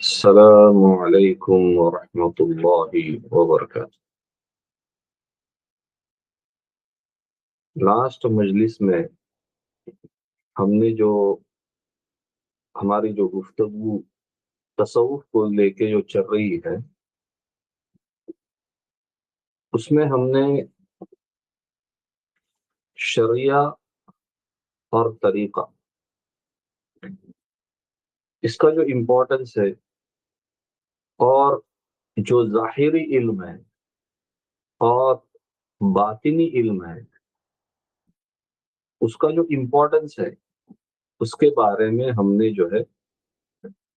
السلام علیکم ورحمۃ اللہ وبرکاتہ۔ لاسٹ مجلس میں ہم نے ہماری جو گفتگو تصوف کو لے کے جو چل رہی ہے، اس میں ہم نے شریعہ اور طریقہ، اس کا جو امپورٹنس ہے اور جو ظاہری علم ہے اور باطنی علم ہے، اس کا جو امپورٹنس ہے، اس کے بارے میں ہم نے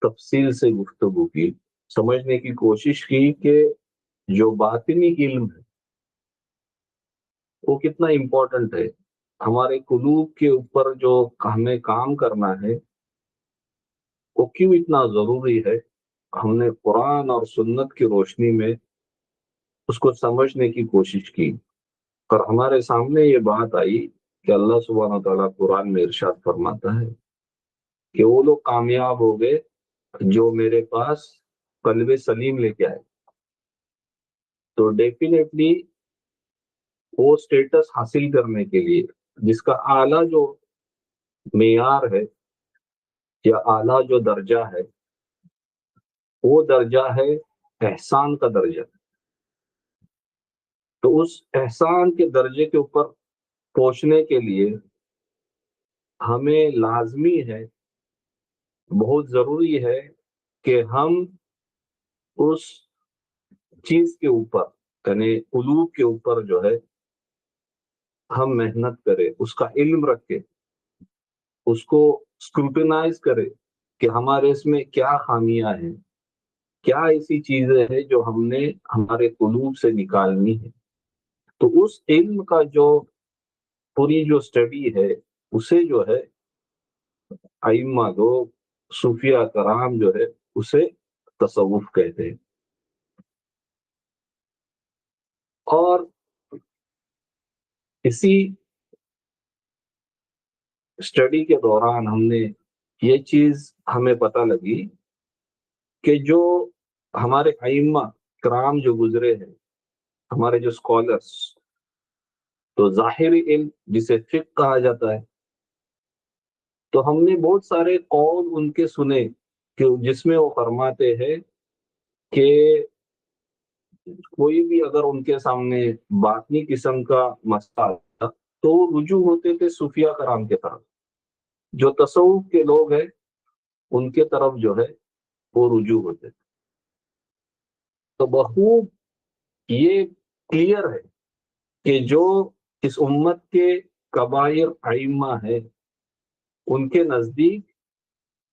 تفصیل سے گفتگو کی، سمجھنے کی کوشش کی کہ جو باطنی علم ہے وہ کتنا امپورٹنٹ ہے، ہمارے قلوب کے اوپر جو ہمیں کام کرنا ہے وہ کیوں اتنا ضروری ہے۔ ہم نے قرآن اور سنت کی روشنی میں اس کو سمجھنے کی کوشش کی، اور ہمارے سامنے یہ بات آئی کہ اللہ سبحانہ تعالیٰ قرآن میں ارشاد فرماتا ہے کہ وہ لوگ کامیاب ہو گئے جو میرے پاس قلب سلیم لے کے آئے۔ تو ڈیفینیٹلی وہ سٹیٹس حاصل کرنے کے لیے جس کا اعلیٰ جو معیار ہے یا اعلیٰ جو درجہ ہے، وہ درجہ ہے احسان کا درجہ۔ تو اس احسان کے درجے کے اوپر پہنچنے کے لیے ہمیں لازمی ہے، بہت ضروری ہے کہ ہم اس چیز کے اوپر، یعنی قلوب کے اوپر ہم محنت کریں، اس کا علم رکھیں، اس کو اسکروٹنائز کریں کہ ہمارے اس میں کیا خامیاں ہیں، کیا ایسی چیزیں ہیں جو ہم نے ہمارے قلوب سے نکالنی ہے۔ تو اس علم کا پوری جو اسٹڈی ہے، اسے ائمہ لوگ، صوفیہ کرام اسے تصوف کہتے ہیں۔ اور اسی اسٹڈی کے دوران ہم نے یہ چیز ہمیں پتہ لگی کہ جو ہمارے ائمہ کرام جو گزرے ہیں، ہمارے جو اسکالرس، تو ظاہری علم جسے فقہ کہا جاتا ہے، تو ہم نے بہت سارے قول ان کے سنے کہ جس میں وہ فرماتے ہیں کہ کوئی بھی اگر ان کے سامنے باطنی قسم کا مسئلہ آتا تو رجوع ہوتے تھے صوفیہ کرام کے طرف، جو تصوف کے لوگ ہیں ان کے طرف وہ رجوع ہوتے تھے۔ تو بخوب یہ کلیئر ہے کہ جو اس امت کے کبائر ائمہ ہیں، ان کے نزدیک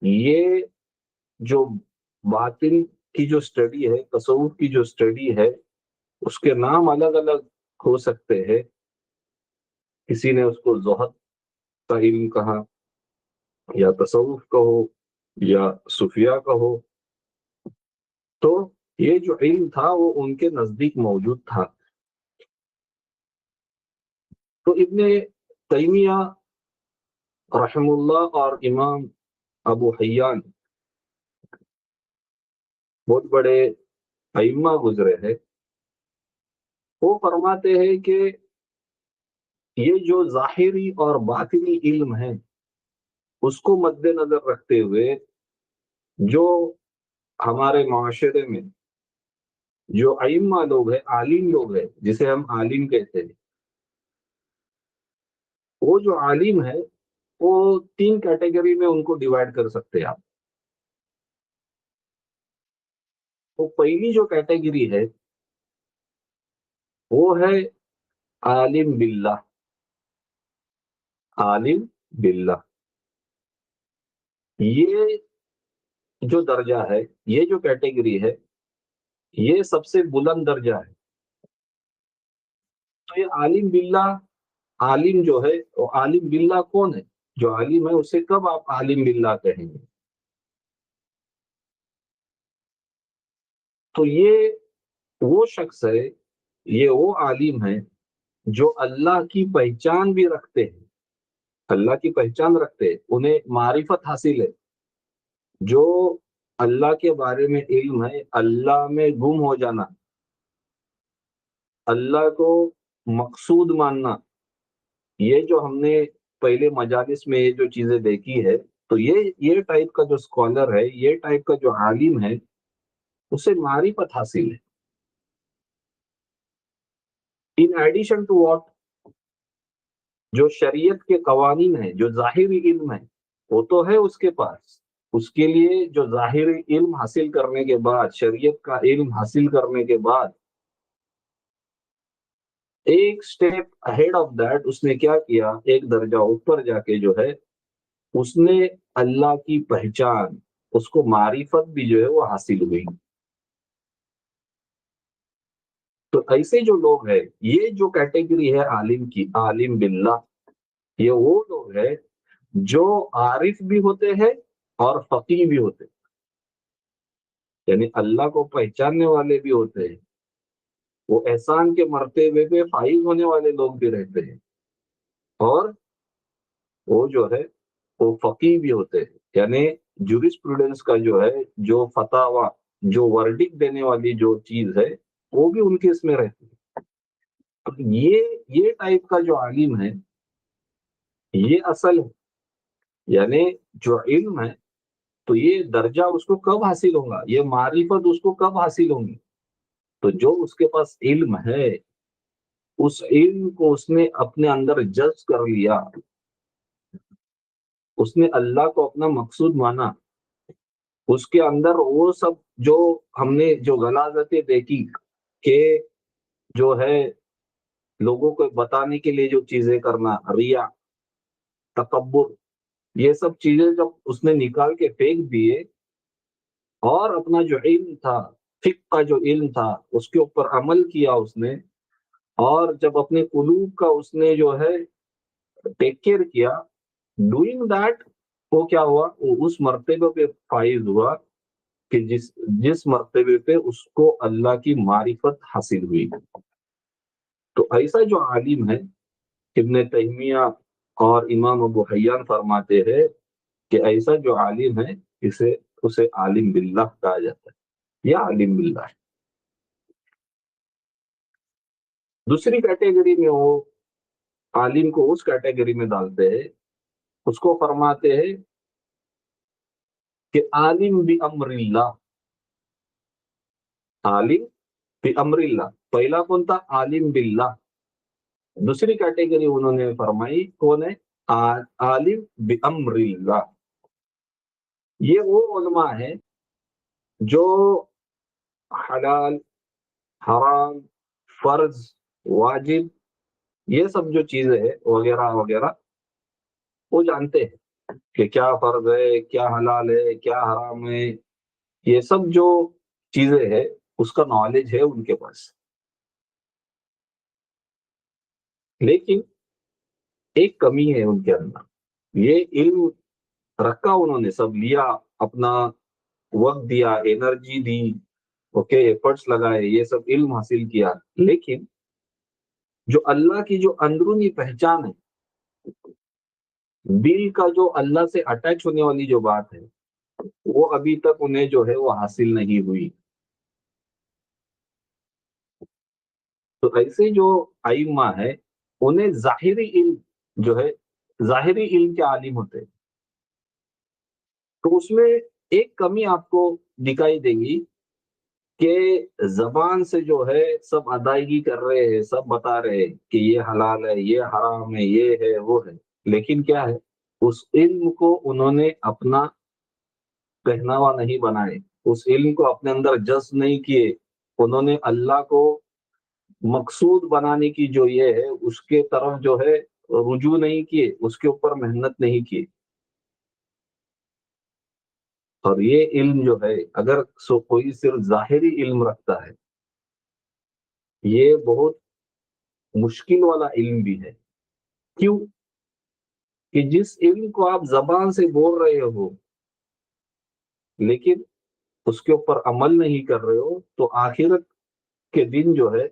یہ جو باطن کی جو اسٹڈی ہے، تصوف کی جو اسٹڈی ہے، اس کے نام الگ الگ ہو سکتے ہیں۔ کسی نے اس کو زہد کا علم کہا، یا تصوف کہو، یا صوفیہ کہو، تو یہ جو علم تھا وہ ان کے نزدیک موجود تھا۔ تو ابن تیمیہ رحم اللہ اور امام ابو حیان بہت بڑے ائمہ گزرے ہیں، وہ فرماتے ہیں کہ یہ جو ظاہری اور باطنی علم ہے، اس کو مد نظر رکھتے ہوئے جو ہمارے معاشرے میں جو ائمہ لوگ ہیں، عالم لوگ ہیں، جسے ہم عالم کہتے ہیں، وہ جو عالم ہے وہ 3 کیٹیگری میں ان کو ڈیوائڈ کر سکتے ہیں آپ۔ تو پہلی جو کیٹیگری ہے وہ ہے عالم باللہ، عالم باللہ۔ یہ جو درجہ ہے، یہ جو کیٹیگری ہے، یہ سب سے بلند درجہ ہے۔ تو یہ عالم باللہ، عالم جو ہے وہ عالم باللہ کون ہے؟ جو عالم ہے اسے کب آپ عالم باللہ کہیں گے؟ تو یہ وہ شخص ہے، یہ وہ عالم ہے جو اللہ کی پہچان بھی رکھتے ہیں، اللہ کی پہچان رکھتے ہیں، انہیں معرفت حاصل ہے، جو اللہ کے بارے میں علم ہے، اللہ میں گم ہو جانا، اللہ کو مقصود ماننا، یہ جو ہم نے پہلے مجالس میں یہ جو چیزیں دیکھی ہے، تو یہ ٹائپ کا جو اسکالر ہے، یہ ٹائپ کا جو عالم ہے، اسے معرفت حاصل ہے. ان ایڈیشن ٹو واٹ، جو شریعت کے قوانین ہیں، جو ظاہری علم ہے، وہ تو ہے اس کے پاس. اس کے لیے جو ظاہری علم حاصل کرنے کے بعد، شریعت کا علم حاصل کرنے کے بعد، ایک سٹیپ اہیڈ آف دیٹ اس نے کیا کیا، ایک درجہ اوپر جا کے جو ہے اس نے اللہ کی پہچان، اس کو معرفت بھی جو ہے وہ حاصل ہوئی. تو ایسے جو لوگ ہیں، یہ جو کیٹیگری ہے عالم کی، عالم باللہ، یہ وہ لوگ ہیں جو عارف بھی ہوتے ہیں اور فقیہ بھی ہوتے ہیں. یعنی اللہ کو پہچاننے والے بھی ہوتے ہیں، وہ احسان کے مرتبے پہ فائز ہونے والے لوگ بھی رہتے ہیں، اور وہ جو ہے وہ فقیہ بھی ہوتے ہیں. یعنی جورسپروڈنس کا جو ہے، جو فتاوا، جو ورڈک دینے والی جو چیز ہے، وہ بھی ان کے اس میں رہتی ہے. اب یہ ٹائپ کا جو عالم ہے، یہ اصل ہے. یعنی جو علم ہے، تو یہ درجہ اس کو کب حاصل ہوگا، یہ معرفت اس کو کب حاصل ہوں گی؟ تو جو اس کے پاس علم ہے، اس علم کو اس نے اپنے اندر جذب کر لیا، اس نے اللہ کو اپنا مقصود مانا، اس کے اندر وہ سب جو ہم نے جو غلاظتیں دیکھی کہ جو ہے لوگوں کو بتانے کے لیے جو چیزیں کرنا، ریا، تکبر، یہ سب چیزیں جب اس نے نکال کے پھینک دیے، اور اپنا جو علم تھا، فقہ کا جو علم تھا، اس کے اوپر عمل کیا اس نے، اور جب اپنے قلوب کا اس نے جو ہے ٹیک کیئر کیا، ڈوئنگ دیٹ، وہ کیا ہوا، وہ اس مرتبے پہ فائز ہوا کہ جس مرتبے پہ اس کو اللہ کی معرفت حاصل ہوئی. تو ایسا جو عالم ہے، ابن تیمیہ اور امام ابو حیان فرماتے ہیں کہ ایسا جو عالم ہے، اسے عالم باللہ کہا جاتا ہے، یا عالم باللہ ہے. دوسری کیٹیگری میں وہ عالم کو اس کیٹیگری میں ڈالتے ہیں، اس کو فرماتے ہیں کہ عالم بامر اللہ. عالم بامر اللہ، پہلا کون تھا؟ عالم باللہ. دوسری کیٹیگری انہوں نے فرمائی، کون ہے؟ عالم بامر اللہ. یہ وہ علماء ہیں جو حلال، حرام، فرض، واجب، یہ سب جو چیزیں ہیں وغیرہ وغیرہ، وہ جانتے ہیں کہ کیا فرض ہے، کیا حلال ہے، کیا حرام ہے. یہ سب جو چیزیں ہیں اس کا نالج ہے ان کے پاس. لیکن ایک کمی ہے ان کے اندر. یہ علم رکھا انہوں نے، سب لیا، اپنا وقت دیا، انرجی دی، اوکے، ایفرٹس لگائے، یہ سب علم حاصل کیا، لیکن جو اللہ کی جو اندرونی پہچان ہے، دل کا جو اللہ سے اٹیچ ہونے والی جو بات ہے، وہ ابھی تک انہیں جو ہے وہ حاصل نہیں ہوئی. تو ایسے جو ائمہ ہے، انہیں ظاہری علم جو ہے، ظاہری علم کے عالم ہوتے ہیں. تو اس میں ایک کمی آپ کو دکھائی دے گی کہ زبان سے جو ہے سب ادائیگی کر رہے ہیں، سب بتا رہے ہیں کہ یہ حلال ہے، یہ حرام ہے، یہ ہے، وہ ہے، لیکن کیا ہے، اس علم کو انہوں نے اپنا پہناوا نہیں بنائے، اس علم کو اپنے اندر جذب نہیں کیے. انہوں نے اللہ کو مقصود بنانے کی جو یہ ہے، اس کے طرف جو ہے رجوع نہیں کیے، اس کے اوپر محنت نہیں کی. اور یہ علم جو ہے، اگر کوئی صرف ظاہری علم رکھتا ہے، یہ بہت مشکل والا علم بھی ہے. کیوں؟ کہ جس علم کو آپ زبان سے بول رہے ہو لیکن اس کے اوپر عمل نہیں کر رہے ہو، تو آخرت کے دن جو ہے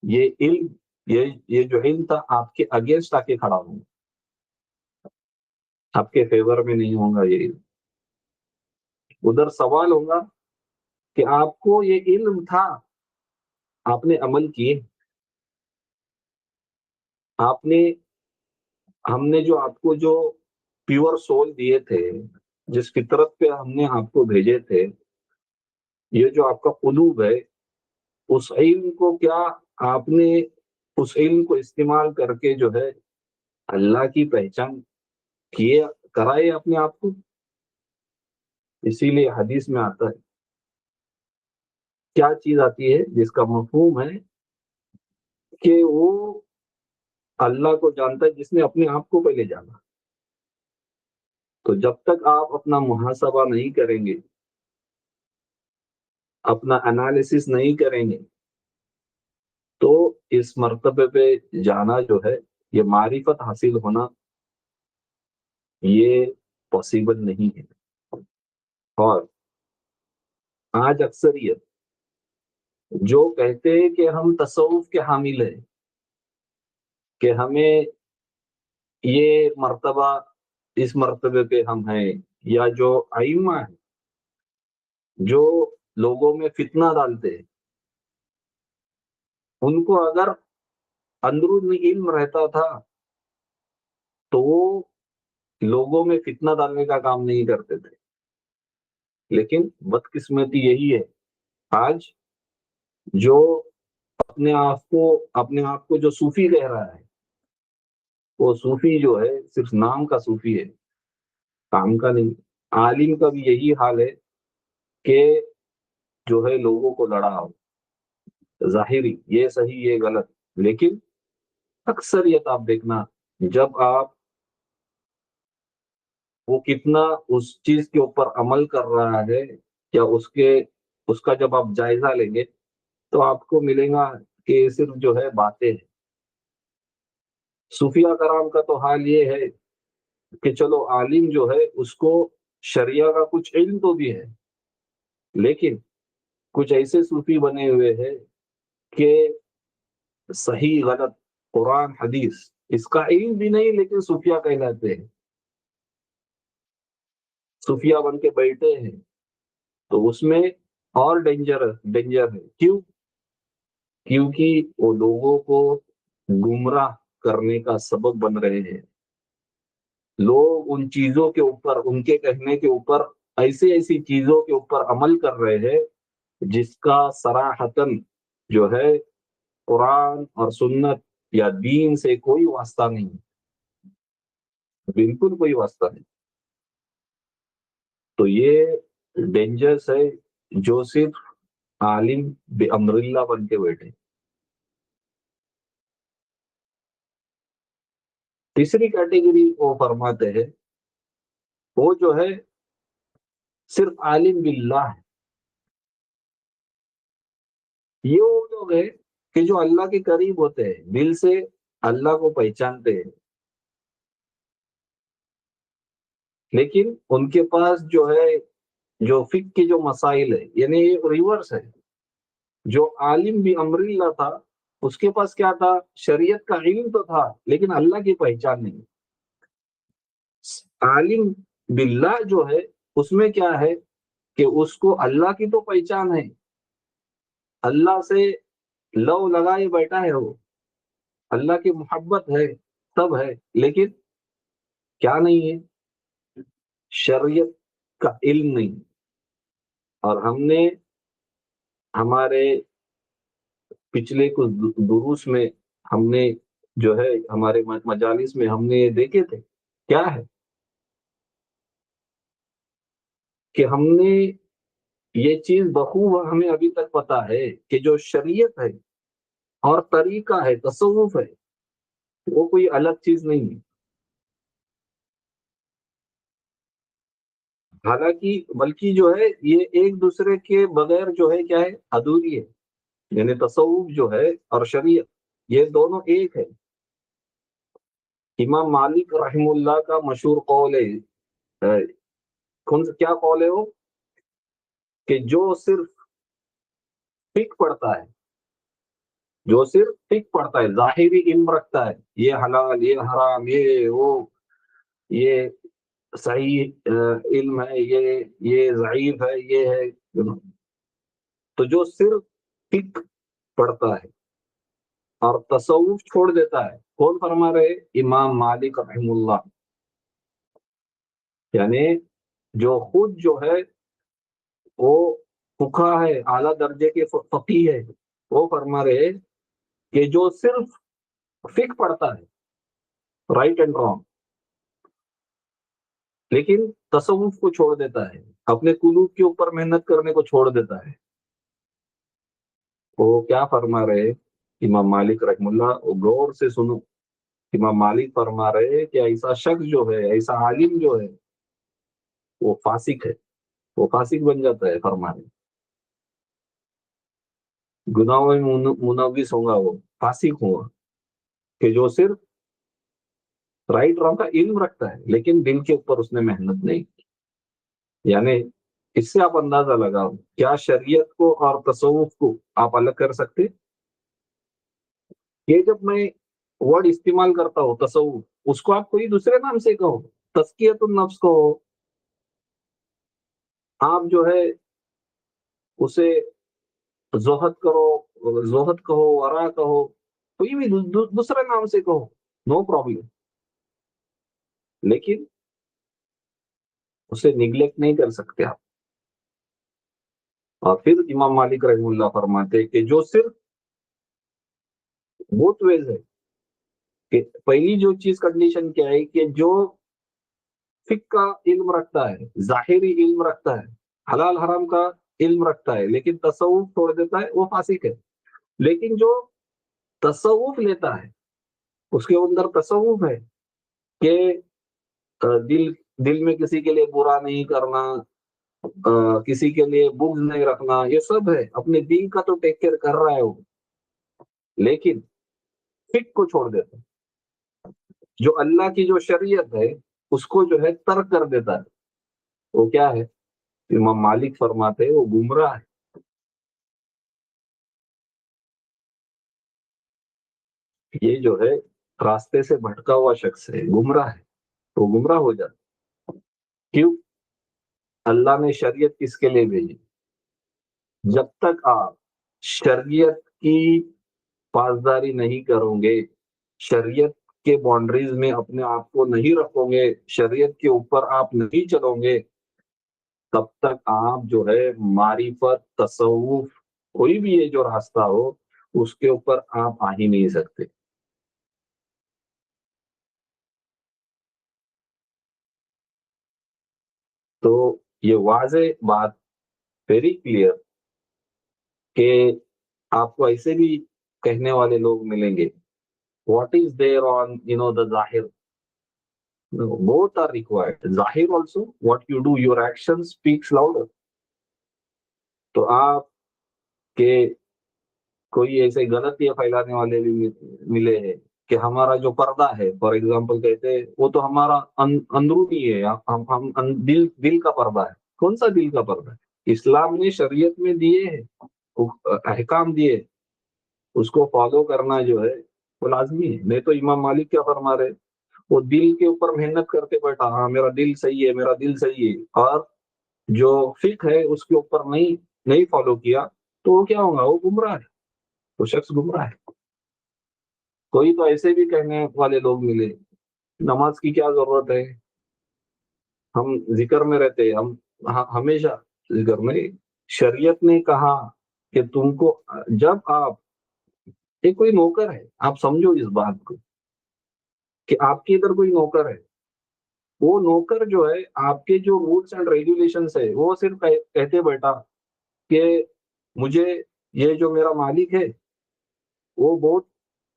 یہ علم، یہ جو علم تھا، آپ کے اگینسٹ آ کے کھڑا ہوگا، آپ کے فیور میں نہیں ہوگا یہ علم. ادھر سوال ہوگا کہ آپ کو یہ علم تھا، آپ نے عمل کیے، آپ نے ہم نے جو آپ کو جو پیور سول دیے تھے، جس فطرت پہ ہم نے آپ کو بھیجے تھے، یہ جو آپ کا قلوب ہے، اس علم کو کیا آپ نے اس علم کو استعمال کر کے جو ہے اللہ کی پہچان کیے، کرائے اپنے آپ کو؟ اسی لیے حدیث میں آتا ہے، کیا چیز آتی ہے جس کا مفہوم ہے کہ وہ اللہ کو جانتا ہے جس نے اپنے آپ کو پہلے جانا۔ تو جب تک آپ اپنا محاسبہ نہیں کریں گے، اپنا انالیسس نہیں کریں گے، تو اس مرتبے پہ جانا جو ہے، یہ معرفت حاصل ہونا، یہ پاسبل نہیں ہے۔ اور آج اکثریت جو کہتے ہیں کہ ہم تصوف کے حامل ہیں، کہ ہمیں یہ مرتبہ، اس مرتبے پہ ہم ہیں، یا جو ائمہ ہیں جو لوگوں میں فتنہ ڈالتے ہیں، ان کو اگر اندرونی علم رہتا تھا تو وہ لوگوں میں فتنہ ڈالنے کا کام نہیں کرتے تھے۔ لیکن بدقسمتی یہی ہے، آج جو اپنے آپ کو جو صوفی کہہ رہا ہے، وہ صوفی جو ہے صرف نام کا صوفی ہے، کام کا نہیں۔ عالم کا بھی یہی حال ہے کہ جو ہے لوگوں کو لڑاؤ، ظاہری یہ صحیح یہ غلط، لیکن اکثریت آپ دیکھنا، جب آپ وہ کتنا اس چیز کے اوپر عمل کر رہا ہے، یا اس کا جب آپ جائزہ لیں گے تو آپ کو ملے گا کہ صرف جو ہے باتیں ہیں۔ صوفیہ کرام کا تو حال یہ ہے کہ چلو عالم جو ہے اس کو شریعہ کا کچھ علم تو بھی ہے، لیکن کچھ ایسے صوفی بنے ہوئے ہیں کہ صحیح غلط، قرآن حدیث اس کا علم بھی نہیں، لیکن صوفیہ کہلاتے ہیں، صوفیہ بن کے بیٹھے ہیں۔ تو اس میں اور ڈینجر ہے، کیوں؟ کیونکہ وہ لوگوں کو گمراہ کرنے کا سبب بن رہے ہیں۔ لوگ ان چیزوں کے اوپر، ان کے کہنے کے اوپر، ایسی چیزوں کے اوپر عمل کر رہے ہیں جس کا صراحتاً جو ہے قرآن اور سنت یا دین سے کوئی واسطہ نہیں، بالکل کوئی واسطہ نہیں۔ تو یہ ڈینجرس ہے جو صرف عالم بامر اللہ بن کے بیٹھے۔ تیسری کیٹیگری وہ فرماتے ہیں، وہ جو ہے صرف عالم باللہ ہے۔ یہ وہ لوگ ہیں کہ جو اللہ کے قریب ہوتے ہیں، دل سے اللہ کو پہچانتے ہیں، لیکن ان کے پاس جو ہے جو فقہ کے جو مسائل ہے، یعنی یہ ریورس ہے۔ جو عالم بھی امر اللہ تھا، اس کے پاس کیا تھا؟ شریعت کا علم تو تھا، لیکن اللہ کی پہچان نہیں۔ عالم باللہ جو ہے اس میں کیا ہے کہ اس کو اللہ کی تو پہچان ہے، اللہ سے لو لگائے بیٹھا ہے، وہ اللہ کی محبت ہے، سب ہے، لیکن کیا نہیں ہے؟ شریعت کا علم نہیں۔ اور ہم نے ہمارے پچھلے کچھ دروس میں ہم نے جو ہے ہمارے مجالس میں ہم نے یہ دیکھے تھے، کیا ہے کہ ہم نے یہ چیز بخوب ہمیں ابھی تک پتا ہے کہ جو شریعت ہے اور طریقہ ہے، تصوف ہے، وہ کوئی الگ چیز نہیں ہے۔ حالانکہ بلکہ جو ہے یہ ایک دوسرے کے بغیر جو ہے کیا ہے، ادھوری ہے۔ یعنی تصوف جو ہے اور شریعت، یہ دونوں ایک ہے۔ امام مالک رحم اللہ کا مشہور قول ہے، کیا قول ہے وہ؟ کہ جو صرف فقہ پڑھتا ہے، جو صرف فقہ پڑھتا ہے، ظاہری علم رکھتا ہے، یہ حلال، یہ حرام، یہ وہ، یہ صحیح علم ہے، یہ ضعیف ہے، یہ ہے. تو جو صرف فقہ پڑھتا ہے اور تصوف چھوڑ دیتا ہے، کون فرما رہے؟ امام مالک رحم اللہ. یعنی جو خود جو ہے وہ فقہ ہے، اعلیٰ درجے کے فقیہ ہے، وہ فرما رہے کہ جو صرف فقہ پڑھتا ہے، رائٹ اینڈ رانگ، لیکن تصوف کو چھوڑ دیتا ہے، اپنے قلوب کے اوپر محنت کرنے کو چھوڑ دیتا ہے، وہ کیا فرما رہے؟ امام مالک رحم اللہ، وہ غور سے سنو. امام مالک فرما رہے کہ ایسا شخص جو ہے، ایسا عالم جو ہے، وہ فاسق ہے، وہ فاسق بن جاتا ہے. فرما رہے گناہوں میں منوس ہوگا، وہ فاسق ہوگا، کہ جو صرف رائٹ رانگ کا علم رکھتا ہے لیکن دل کے اوپر اس نے محنت نہیں کی. یعنی اس سے آپ اندازہ لگاؤ، کیا شریعت کو اور تصوف کو آپ الگ کر سکتے؟ یہ جب میں ورڈ استعمال کرتا ہوں تصوف، اس کو آپ کوئی دوسرے نام سے کہو، تزکیۃ النفس کہو، آپ جو ہے اسے زہد کرو، زہد کہو، ورا کہو، کوئی بھی دوسرے نام سے کہو، نو پرابلم، لیکن اسے نیگلیکٹ نہیں کر سکتے آپ. اور پھر امام مالک رحم اللہ فرماتے کہ جو صرف بہت ویز ہے، کہ پہلی جو چیز کنڈیشن کیا ہے کہ جو فقہ کا علم رکھتا ہے، ظاہری علم رکھتا ہے، حلال حرام کا علم رکھتا ہے، لیکن تصوف چھوڑ دیتا ہے، وہ فاسق ہے. لیکن جو تصوف لیتا ہے، اس کے اندر تصوف ہے کہ دل دل میں کسی کے لیے برا نہیں کرنا، کسی کے لیے بغض نہیں رکھنا، یہ سب ہے، اپنے دین کا تو ٹیک کیئر کر رہا ہے وہ، لیکن فقہ کو چھوڑ دیتا ہے. جو اللہ کی جو شریعت ہے اس کو جو ہے ترک کر دیتا ہے، وہ کیا ہے؟ امام مالک فرماتے ہیں وہ گمراہ ہے. یہ جو ہے راستے سے بھٹکا ہوا شخص ہے، گمراہ ہے، وہ گمراہ ہو جاتا. کیوں؟ اللہ نے شریعت کس کے لیے بھیجی؟ جب تک آپ شریعت کی پاسداری نہیں کرو گے، شریعت کے باؤنڈریز میں اپنے آپ کو نہیں رکھو گے، شریعت کے اوپر آپ نہیں چلو گے، تب تک آپ جو ہے معرفت، تصوف، کوئی بھی یہ جو راستہ ہو اس کے اوپر آپ آ ہی نہیں سکتے. تو یہ واضح بات، ویری کلیئر، کہ آپ کو ایسے بھی کہنے والے لوگ ملیں گے، واٹ از دیر آن دا ظاہر. Both are required. ظاہر also, what you do, your action speaks louder. تو آپ کے کوئی ایسے غلط یہ پھیلانے والے بھی ملے ہیں کہ ہمارا جو پردہ ہے، فار ایگزامپل کہتے ہیں وہ تو ہمارا اندرونی ہے، ہم دل کا پردہ ہے. کون سا دل کا پردہ ہے؟ اسلام نے شریعت میں دیے ہیں، احکام دیے، اس کو فالو کرنا جو ہے وہ لازمی ہے. نہیں تو امام مالک کیا فرما رہے؟ وہ دل کے اوپر محنت کرتے بیٹھا، ہاں میرا دل صحیح ہے، میرا دل صحیح ہے، اور جو فقہ ہے اس کے اوپر نہیں فالو کیا، تو وہ کیا ہوگا؟ وہ گمراہ ہے، وہ شخص گمراہ ہے. کوئی تو ایسے بھی کہنے والے لوگ ملے، نماز کی کیا ضرورت ہے، ہم ذکر میں رہتے، ہم ہمیشہ ذکر میں. شریعت نے کہا کہ تم کو، جب آپ ایک کوئی نوکر ہے، آپ سمجھو اس بات کو کہ آپ کے ادھر کوئی نوکر ہے، وہ نوکر جو ہے آپ کے جو رولس اینڈ ریگولیشنس ہے وہ صرف کہتے بیٹھا کہ مجھے یہ جو میرا مالک ہے وہ بہت،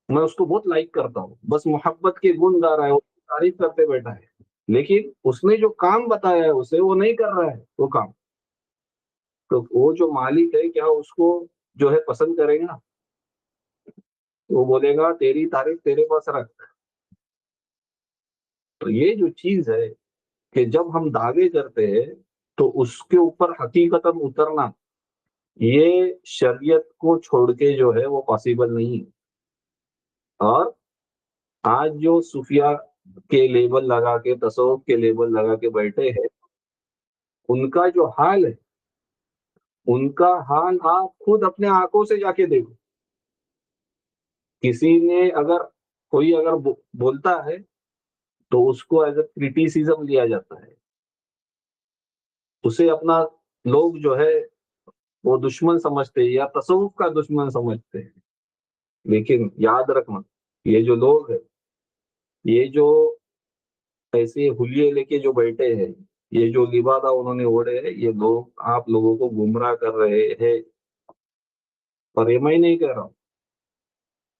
میں اس کو بہت لائک کرتا ہوں، بس محبت کے گن گا رہا ہے، وہ تعریف کرتے بیٹھا ہے، لیکن اس نے جو کام بتایا ہے اسے وہ نہیں کر رہا ہے وہ کام. تو وہ جو مالک ہے کیا اس کو جو ہے پسند کرے گا؟ وہ بولے گا تیری تعریف تیرے پاس رکھ. تو یہ جو چیز ہے کہ جب ہم دعوے کرتے ہیں تو اس کے اوپر حقیقتاً اترنا، یہ شریعت کو چھوڑ کے جو ہے وہ پاسبل نہیں. اور آج جو صوفیہ کے لیبل لگا کے، تصوف کے لیبل لگا کے بیٹھے ہیں، ان کا جو حال ہے، ان کا حال آپ خود اپنے آنکھوں سے جا کے دیکھو. کسی نے اگر کوئی اگر بولتا ہے تو اس کو ایز اے کریٹیسزم لیا جاتا ہے، اسے اپنا لوگ جو ہے وہ دشمن سمجھتے ہیں یا تصوف کا دشمن سمجھتے ہیں. لیکن یاد رکھنا، یہ جو لوگ ہیں، یہ جو ایسے حلیے لے کے جو بیٹھے ہیں، یہ جو لبادہ انہوں نے اوڑے ہیں، یہ لوگ آپ لوگوں کو گمراہ کر رہے ہیں. اور یہ میں نہیں کہہ رہا ہوں،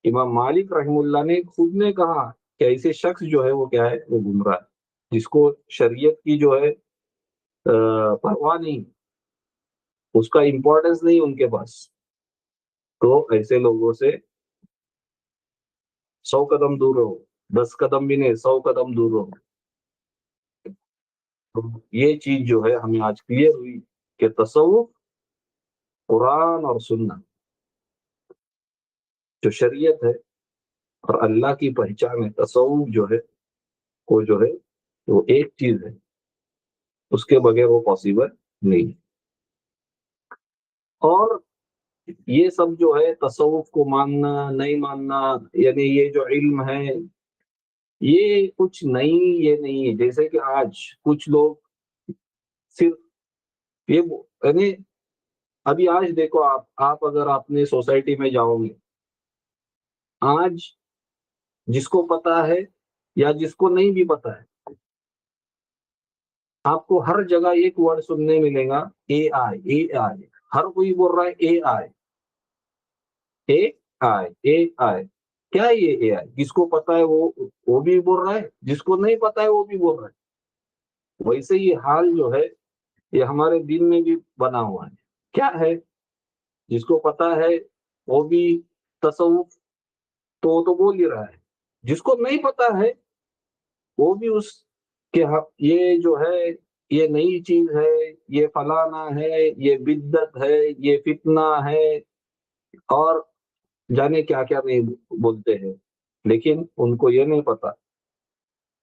امام مالک رحم اللہ نے خود نے کہا کہ ایسے شخص جو ہے وہ کیا ہے، وہ گمراہ ہے، جس کو شریعت کی جو ہے پرواہ نہیں، اس کا امپورٹنس نہیں ان کے پاس. تو ایسے لوگوں سے 100 قدم دور رہو، 10 قدم بھی نہیں، 100 قدم دور رہو. تو یہ چیز جو ہے ہمیں آج کلیئر ہوئی کہ تصوف قرآن اور سنت جو شریعت ہے اور اللہ کی پہچان ہے، تصوف جو ہے وہ جو ہے وہ ایک چیز ہے، اس کے بغیر وہ پاسبل نہیں. اور یہ سب جو ہے تصوف کو ماننا نہیں ماننا، یعنی یہ جو علم ہے یہ کچھ نہیں، یہ نہیں ہے. جیسے کہ آج کچھ لوگ صرف یہ یعنی ابھی آج دیکھو، آپ اگر اپنے سوسائٹی میں جاؤ گے آج، جس کو پتا ہے یا جس کو نہیں بھی پتا ہے، آپ کو ہر جگہ ایک ورڈ سننے ملے گا، اے آئی اے آئی. ہر کوئی بول رہا ہے اے آئی اے آئی اے آئی. کیا ہے یہ اے آئی؟ جس کو پتا ہے وہ بھی بول رہا ہے، جس کو نہیں پتا ہے وہ بھی بول رہا ہے. ویسے یہ حال جو ہے یہ ہمارے دین میں بھی بنا ہوا ہے. کیا ہے؟ جس کو پتا ہے وہ بھی تصوف تو بول ہی رہا ہے، جس کو نہیں پتا ہے وہ بھی اس کے یہ جو ہے یہ نئی چیز ہے، یہ فلانا ہے، یہ بدعت ہے، یہ فتنہ ہے، اور جانے کیا کیا نہیں بولتے ہیں. لیکن ان کو یہ نہیں پتا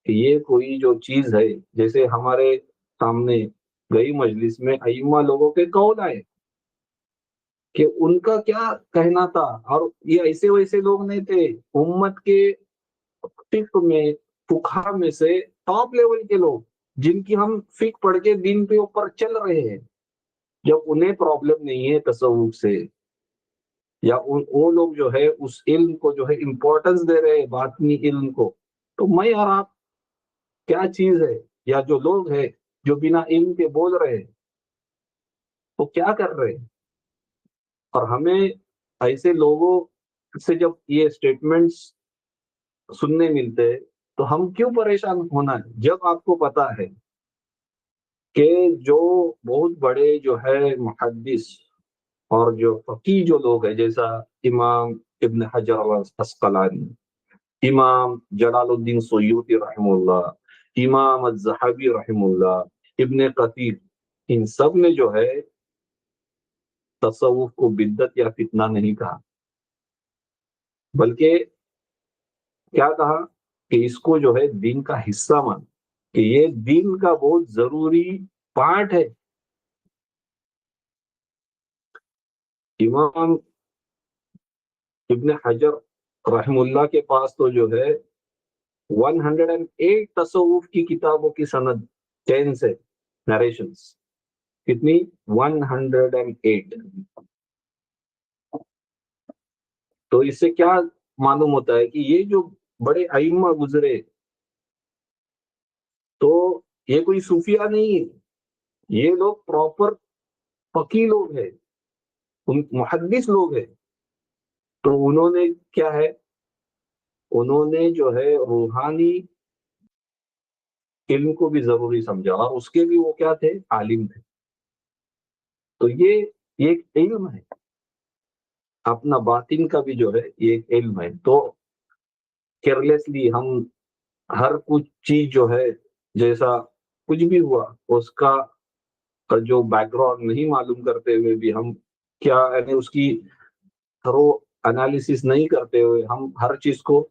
کہ یہ کوئی جو چیز ہے، جیسے ہمارے سامنے گئی مجلس میں ائمہ لوگوں کے قول آئے کہ ان کا کیا کہنا تھا، اور یہ ایسے ویسے لوگ نہیں تھے، امت کے فقہ میں فقہا میں سے ٹاپ لیول کے لوگ، جن کی ہم فقہ پڑھ کے دین پہ اوپر چل رہے ہیں. جب انہیں پرابلم نہیں ہے تصوف سے، یا وہ لوگ جو ہے اس علم کو جو ہے امپورٹنس دے رہے ہیں، باطنی علم کو، تو میں اور آپ کیا چیز ہے؟ یا جو لوگ ہیں جو بنا علم کے بول رہے ہیں وہ کیا کر رہے ہیں؟ اور ہمیں ایسے لوگوں سے جب یہ اسٹیٹمنٹس سننے ملتے ہیں تو ہم کیوں پریشان ہونا ہے، جب آپ کو پتا ہے کہ جو بہت بڑے جو ہے محدث اور جو فقی جو لوگ ہیں، جیسا امام ابن حجر العسقلانی، امام جلال الدین سیوطی رحم اللہ، امام الذہبی رحم اللہ، ابن قتیل، ان سب نے جو ہے تصوف کو بدعت یا فتنہ نہیں کہا، بلکہ کیا کہا کہ اس کو جو ہے دین کا حصہ مان، کہ یہ دین کا بہت ضروری پارٹ ہے. امام ابن حجر رحم اللہ کے پاس تو جو ہے 108 تصوف کی کتابوں کی سند چین سے نریشنز. کتنی؟ 108. تو اس سے کیا معلوم ہوتا ہے کہ یہ جو بڑے ائمہ گزرے تو یہ کوئی صوفیہ نہیں ہے، یہ لوگ پراپر فقی لوگ ہیں، محدث لوگ ہیں. تو انہوں نے کیا ہے، انہوں نے جو ہے روحانی علم کو بھی ضروری سمجھا، اور اس کے بھی وہ کیا تھے، عالم تھے. تو یہ ایک علم ہے، اپنا باطن کا بھی جو ہے یہ ایک علم ہے. تو کیئرلیسلی ہم ہر کچھ چیز جو ہے، جیسا کچھ بھی ہوا اس کا جو بیک گراؤنڈ نہیں معلوم کرتے ہوئے بھی ہم کیا، یعنی اس کی تھرو انالیسس نہیں کرتے ہوئے ہم ہر چیز کو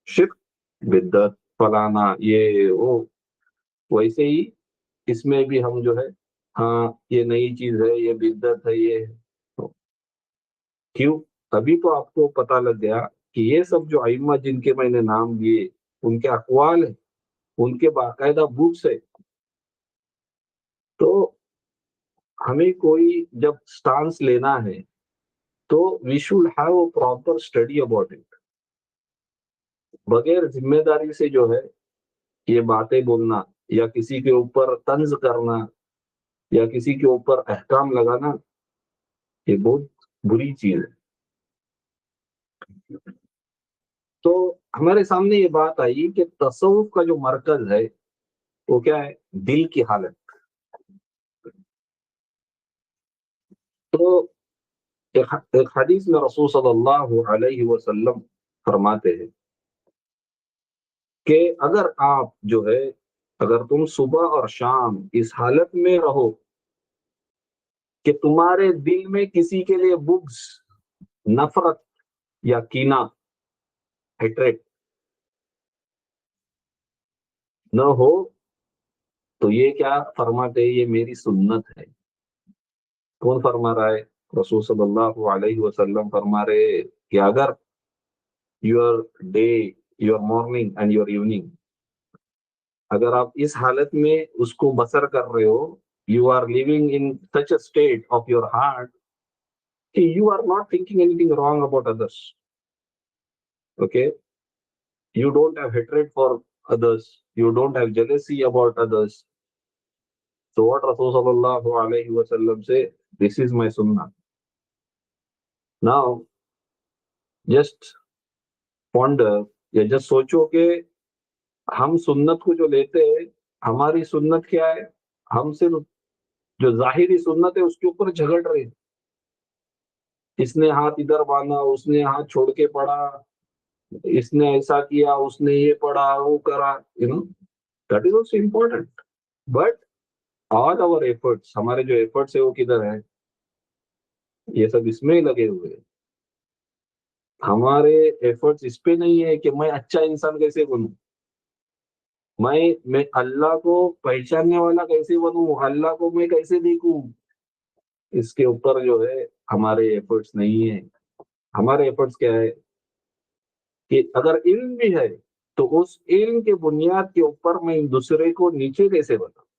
شرک، بدعت فلانا یہ وہ، ویسے ہی اس میں بھی ہم جو ہے ہاں یہ نئی چیز ہے، یہ بدعت ہے، یہ ہے۔ کیوں؟ تبھی تو آپ کو پتہ لگ گیا کہ یہ سب جو ائمہ جن کے میں نے نام لیے، ان کے اقوال ہیں، ان کے باقاعدہ بکس ہے۔ تو ہمیں کوئی جب سٹانس لینا ہے تو we should have a proper study about it. بغیر ذمہ داری سے جو ہے یہ باتیں بولنا یا کسی کے اوپر طنز کرنا یا کسی کے اوپر احکام لگانا، یہ بہت بری چیز ہے۔ تو ہمارے سامنے یہ بات آئی کہ تصوف کا جو مرکز ہے وہ کیا ہے؟ دل کی حالت۔ تو ایک حدیث میں رسول صلی اللہ علیہ وسلم فرماتے ہیں کہ اگر آپ جو ہے، اگر تم صبح اور شام اس حالت میں رہو کہ تمہارے دل میں کسی کے لیے بغض، نفرت یا کینہ، ہیٹریٹ نہ ہو، تو یہ کیا فرماتے ہیں؟ یہ میری سنت ہے۔ کون فرما رہا ہے؟ رسول صلی اللہ علیہ وسلم فرما رہے کہ اگر your day, your morning and your evening, اگر آپ اس حالت میں اس کو بسر کر رہے ہو، you are living in such a state of your heart کہ you are not thinking anything wrong about others, okay, you don't have hatred for others, you don't have jealousy about others. So what Rasul sallallahu alayhi wa sallam say, this is my sunnah. Now just ponder یا just سوچو کہ ہم سنت کو جو لیتے ہیں، ہماری سنت کیا ہے؟ ہم صرف جو ظاہری سنت ہے اس کے اوپر جھگڑ رہے ہیں۔ اس نے ہاتھ ادھر باندھا، اس نے ہاتھ چھوڑ کے پڑا، اس نے ایسا کیا، اس نے یہ پڑھا، وہ کرا، that is also important. But all our efforts، ہمارے جو efforts ہے وہ کدھر ہیں؟ یہ سب اس میں ہی لگے ہوئے ہیں۔ ہمارے ایفرٹس اس پہ نہیں ہے کہ میں اچھا انسان کیسے بنوں، میں اللہ کو پہچاننے والا کیسے بنوں، اللہ کو میں کیسے دیکھوں، اس کے اوپر جو ہے ہمارے ایفرٹس نہیں ہیں۔ ہمارے ایفرٹس کیا ہے کہ اگر علم بھی ہے تو اس علم کے بنیاد کے اوپر میں دوسرے کو نیچے کیسے بتاؤں،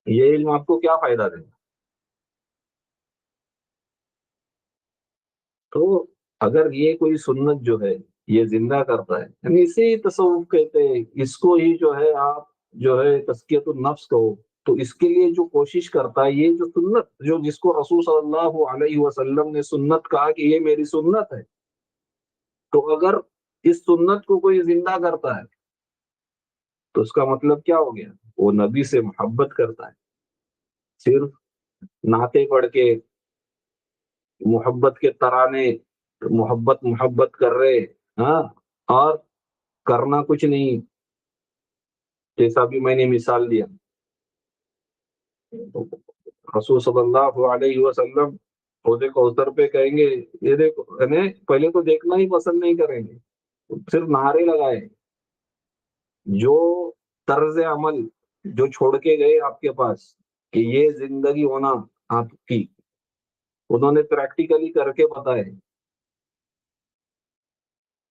یہ علم آپ کو کیا فائدہ دے گا؟ تو اگر یہ کوئی سنت جو ہے یہ زندہ کرتا ہے، یعنی اسے ہی تصوف کہتے ہیں، اس کو ہی جو ہے آپ جو ہے تزکیۃ النفس کہو، تو اس کے لیے جو کوشش کرتا ہے، یہ جو سنت جو جس کو رسول صلی اللہ علیہ وسلم نے سنت کہا کہ یہ میری سنت ہے، تو اگر اس سنت کو کوئی زندہ کرتا ہے تو اس کا مطلب کیا ہو گیا؟ وہ نبی سے محبت کرتا ہے۔ صرف نعتیں پڑھ کے محبت کے ترانے محبت کر رہے، ہاں، اور کرنا کچھ نہیں، جیسا بھی میں نے مثال دیا۔ رسول صلی اللہ علیہ وسلم حوض کوثر پہ کہیں گے، یہ دیکھو، پہلے تو دیکھنا ہی پسند نہیں کریں گے، صرف نعرے لگائے۔ جو طرز عمل جو چھوڑ کے گئے آپ کے پاس کہ یہ زندگی ہونا آپ کی، انہوں نے پریکٹیکلی کر کے بتائے،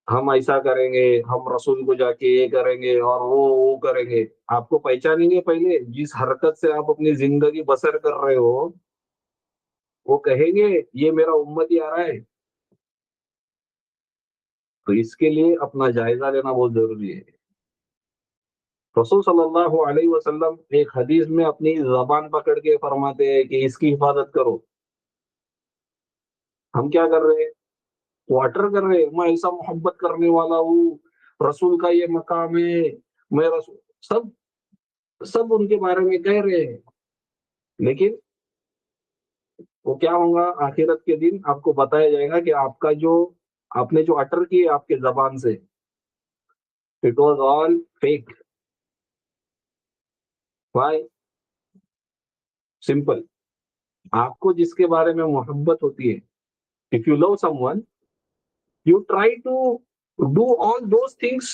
ہم ایسا کریں گے، ہم رسول کو جا کے یہ کریں گے اور وہ کریں گے۔ آپ کو پہچانیں گے پہلے جس حرکت سے آپ اپنی زندگی بسر کر رہے ہو، وہ کہیں گے یہ میرا امتی آ رہا ہے۔ تو اس کے لیے اپنا جائزہ لینا بہت ضروری ہے۔ رسول صلی اللہ علیہ وسلم ایک حدیث میں اپنی زبان پکڑ کے فرماتے ہیں کہ اس کی حفاظت کرو۔ ہم کیا کر رہے ہیں؟ واٹر کر رہے، میں ایسا محبت کرنے والا ہوں، رسول کا یہ مقام ہے، میں رسول، سب ان کے بارے میں کہہ رہے ہیں، لیکن وہ کیا ہوگا؟ آخرت کے دن آپ کو بتایا جائے گا کہ آپ کا جو آپ نے جو اٹر کی آپ کے زبان سے، it was all fake. Why? Simple, آپ کو جس کے بارے میں محبت ہوتی ہے، if you love someone you try to do all those things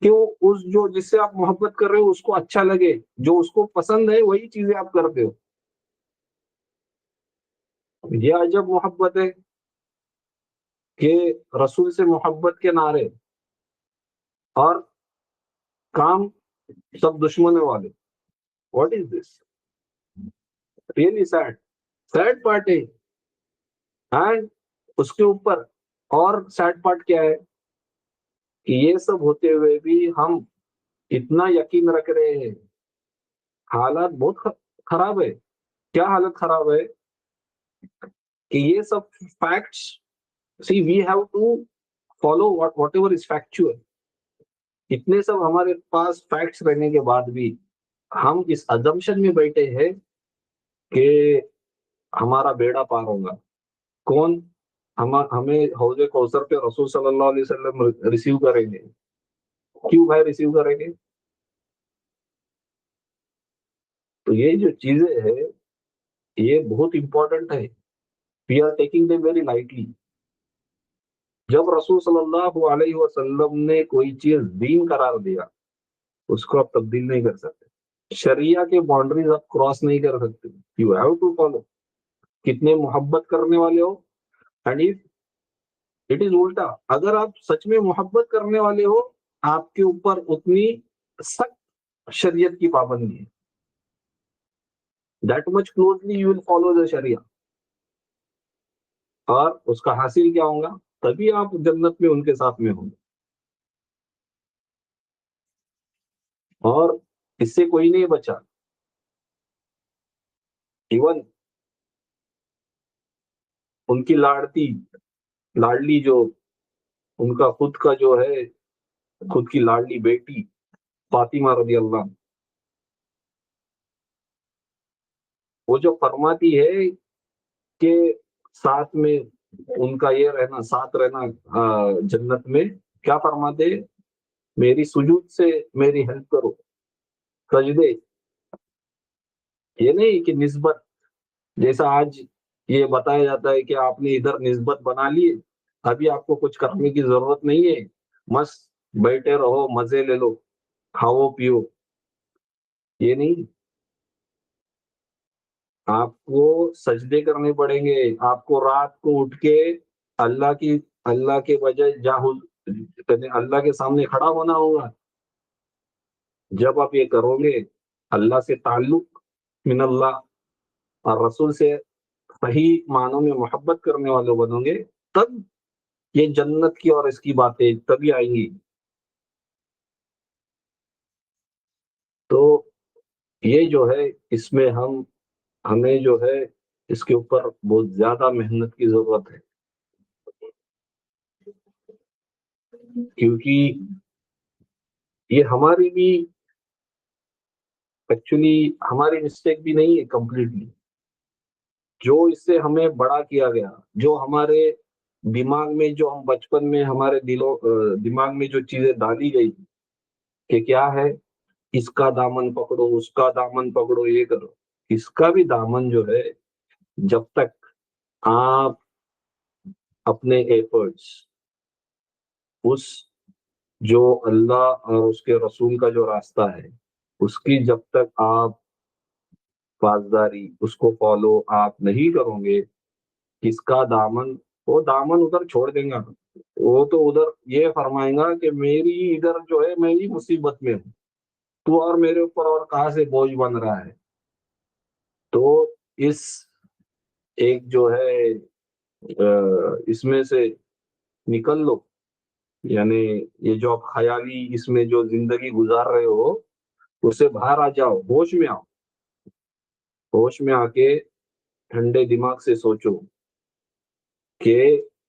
کہ وہ اس جو جس سے آپ محبت کر رہے ہو اس کو اچھا لگے، جو اس کو پسند ہے وہی چیزیں آپ کرتے ہو. یہ عجب محبت ہے کہ رسول سے محبت کے نعرے اور کام سب دشمنوں والے. What is this? Really sad. Sad part ہے. اینڈ اس کے اوپر اور سیڈ پارٹ کیا ہے کہ یہ سب ہوتے ہوئے بھی ہم اتنا یقین رکھ رہے ہیں. حالات بہت خراب ہے. کیا حالت خراب ہے کہ یہ سب facts. See we have to follow whatever is factual. اتنے سب ہمارے پاس فیکٹس رہنے کے بعد بھی ہم اس ازمپشن میں بیٹھے ہیں کہ ہمارا بیڑا پار ہوگا. کون؟ ہمیں حوض کوثر پہ رسول صلی اللہ علیہ وسلم ریسیو کریں گے. کیوں بھائی ریسیو کریں گے؟ تو یہ جو چیزیں ہیں یہ بہت امپورٹنٹ ہے. We are taking them very lightly. جب رسول صلی اللہ علیہ وسلم نے کوئی چیز دین قرار دیا اس کو آپ تبدیل نہیں کر سکتے. شریعہ کے باؤنڈریز آپ کراس نہیں کر سکتے. You have to follow. کتنے محبت کرنے والے ہو. اینڈ اف اٹ از الٹا، اگر آپ سچ میں محبت کرنے والے ہو آپ کے اوپر اتنی سخت شریعت کی پابندی ہے. That much closely you will follow the Sharia. اور اس کا حاصل کیا ہوگا؟ تبھی آپ جنت میں ان کے ساتھ میں ہوں گے. اور اس سے کوئی نہیں بچا. ایون ان کی لاڈلی جو ان کا خود کا جو ہے خود کی لاڈلی بیٹی فاطمہ رضی اللہ، وہ جو فرماتی ہے کہ ساتھ میں ان کا یہ رہنا، ساتھ رہنا جنت میں، کیا فرماتے؟ میری سجود سے میری ہیلپ کرو. سجدے. یہ نہیں کہ نسبت جیسا آج یہ بتایا جاتا ہے کہ آپ نے ادھر نسبت بنا لیے، ابھی آپ کو کچھ کرنے کی ضرورت نہیں ہے، مست بیٹھے رہو، مزے لے لو، کھاؤ پیو. یہ نہیں. آپ کو سجدے کرنے پڑیں گے. آپ کو رات کو اٹھ کے اللہ کے بجائے اللہ کے سامنے کھڑا ہونا ہوگا. جب آپ یہ کرو گے اللہ سے تعلق من اللہ اور رسول سے صحیح معنوں میں محبت کرنے والے بنو گے، تب یہ جنت کی اور اس کی باتیں تبھی آئیں گی. تو یہ جو ہے اس میں ہمیں جو ہے اس کے اوپر بہت زیادہ محنت کی ضرورت ہے. کیونکہ یہ ہماری بھی ایکچولی ہماری مسٹیک بھی نہیں ہے کمپلیٹلی. جو اس سے ہمیں بڑا کیا گیا، جو ہمارے دماغ میں، جو ہم بچپن میں ہمارے دماغ میں جو چیزیں ڈالی گئی کہ کیا ہے، اس کا دامن پکڑو، اس کا دامن پکڑو، یہ کرو. اس کا بھی دامن جو ہے جب تک آپ اپنے ایفرٹس اس جو اللہ اور اس کے رسول کا جو راستہ ہے اس کی جب تک آپ پاسداری، اس کو فالو آپ نہیں کرو گے، کس کا دامن، وہ دامن ادھر چھوڑ دیں گا. وہ تو ادھر یہ فرمائیں گا کہ میری ادھر جو ہے میں ہی مصیبت میں ہوں، تو اور میرے اوپر اور کہاں سے بوجھ بن رہا ہے. تو اس ایک جو ہے اس میں سے نکل لو. یعنی یہ جو آپ خیالی اس میں جو زندگی گزار رہے ہو اس سے باہر آ جاؤ، ہوش میں آؤ. ہوش میں آ کے ٹھنڈے دماغ سے سوچو کہ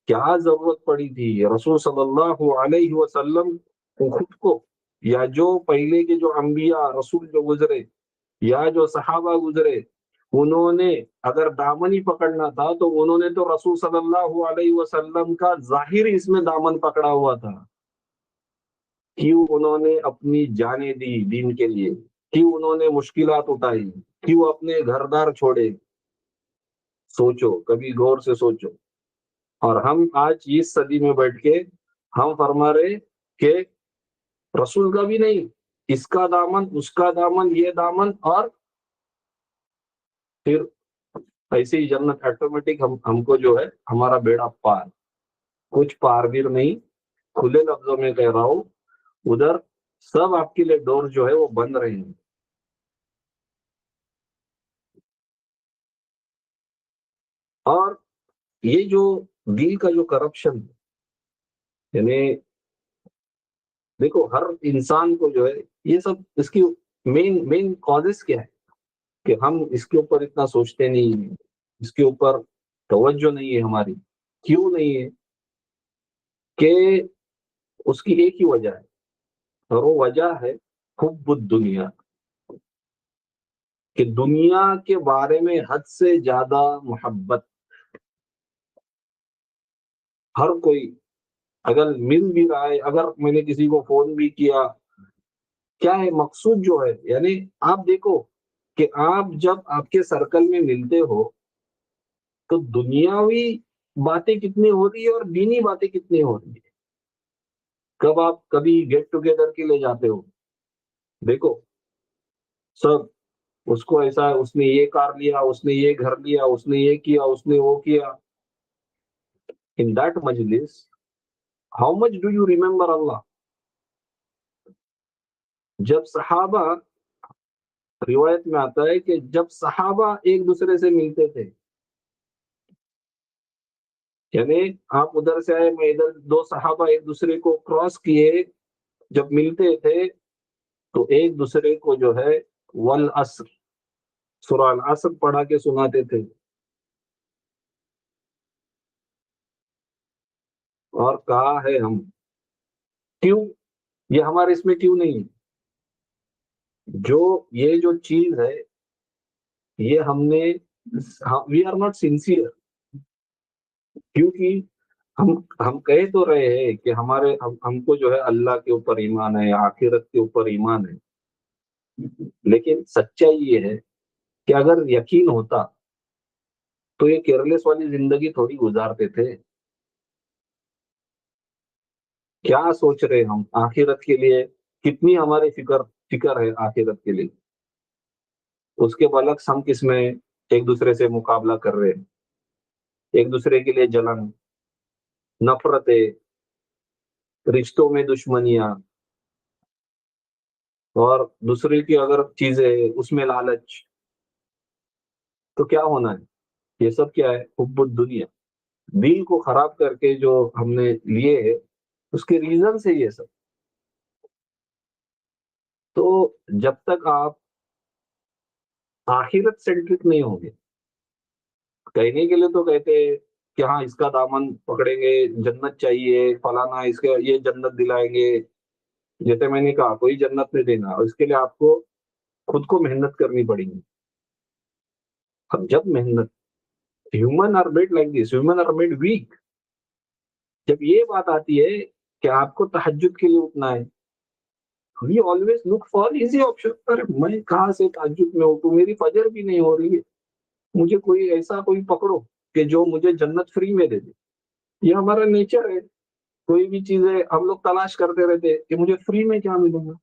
کیا ضرورت پڑی تھی رسول صلی اللہ علیہ وسلم کو خود کو، یا جو پہلے کے جو انبیاء رسول جو گزرے یا جو صحابہ گزرے، انہوں نے اگر دامن ہی پکڑنا تھا تو انہوں نے تو رسول صلی اللہ علیہ وسلم کا ظاہر اس میں دامن پکڑا ہوا تھا. کیوں انہوں نے اپنی جانیں دی دین کے لیے؟ کیوں انہوں نے مشکلات اٹھائی؟ کیوں اپنے گھر دار چھوڑے؟ سوچو، کبھی غور سے سوچو. اور ہم آج اس صدی میں بیٹھ کے ہم فرما رہے کہ رسول کا بھی نہیں، اس کا دامن، اس کا دامن، یہ دامن، اور پھر ایسے ہی جنت آٹومیٹک ہم کو جو ہے ہمارا بیڑا پار، کچھ پار بھی نہیں. کھلے لفظوں میں کہہ رہا ہوں، ادھر سب آپ کے لیے ڈور جو ہے وہ بند رہیں گے. اور یہ جو دل کا جو کرپشن، یعنی دیکھو ہر انسان کو جو ہے یہ سب، اس کی مین کازز کیا ہے کہ ہم اس کے اوپر اتنا سوچتے نہیں ہیں، اس کے اوپر توجہ نہیں ہے ہماری. کیوں نہیں ہے؟ کہ اس کی ایک ہی وجہ ہے، اور وہ وجہ ہے حب الدنیا، کہ دنیا کے بارے میں حد سے زیادہ محبت. ہر کوئی اگر مل بھی رہا ہے، اگر میں نے کسی کو فون بھی کیا، کیا ہے مقصود جو ہے، یعنی آپ دیکھو کہ آپ جب آپ کے سرکل میں ملتے ہو تو دنیاوی باتیں کتنی ہو رہی ہے اور دینی باتیں کتنی ہو رہی ہے. کب آپ کبھی گیٹ ٹوگیدر کے لیے جاتے ہو، دیکھو سب اس کو ایسا ہے، اس نے یہ کار لیا، اس نے یہ گھر لیا، اس نے یہ کیا، اس نے وہ کیا. ان دیٹ مجلس how much do you remember Allah? جب صحابہ، روایت میں آتا ہے کہ جب صحابہ ایک دوسرے سے ملتے تھے، یعنی آپ ادھر سے آئے، میں ادھر، دو صحابہ ایک دوسرے کو کراس کیے، جب ملتے تھے تو ایک دوسرے کو جو ہے والعصر، سورہ العصر پڑھا کے سناتے تھے. اور کہا ہے ہم کیوں، یہ ہمارے اس میں کیوں نہیں ہے؟ جو یہ جو چیز ہے یہ ہم نے، وی آر ناٹ سنسیئر، کیونکہ ہم ہم کہہ تو رہے ہیں کہ ہمارے ہم کو جو ہے اللہ کے اوپر ایمان ہے، آخرت کے اوپر ایمان ہے، لیکن سچائی یہ ہے کہ اگر یقین ہوتا تو یہ کیئرلیس والی زندگی تھوڑی گزارتے تھے. کیا سوچ رہے ہم آخرت کے لیے، کتنی ہماری فکر ہے آخرت کے لیے، اس کے برعکس ہم کس میں ایک دوسرے سے مقابلہ کر رہے ہیں، ایک دوسرے کے لیے جلن، نفرتیں، رشتوں میں دشمنیاں، اور دوسرے کی اگر چیزیں اس میں لالچ. تو کیا ہونا ہے؟ یہ سب کیا ہے؟ حب الدنیا. دل کو خراب کر کے جو ہم نے لیے ہے، اس کے ریزن سے یہ سب. تو جب تک آپ آخرت سینٹرک نہیں ہوں گے، کہنے کے لیے تو کہتے ہیں کہ ہاں اس کا دامن پکڑیں گے، جنت چاہیے فلانا، اس کے یہ جنت دلائیں گے. جیسے میں نے کہا کوئی جنت نہیں دینا، اور اس کے لیے آپ کو خود کو محنت کرنی پڑے گی. اب جب محنت، human are made like this, human are made weak. جب یہ بات آتی ہے کہ آپ کو تہجد کے لیے اٹھنا ہے، we always look for easy option. ارے میں کہاں سے تہجد میں اٹھوں، میری فجر بھی نہیں ہو رہی ہے، مجھے کوئی ایسا کوئی پکڑو کہ جو مجھے جنت فری میں دے دے. یہ ہمارا نیچر ہے. کوئی بھی چیزیں ہم لوگ تلاش کرتے رہتے کہ مجھے فری میں کیا ملے گا.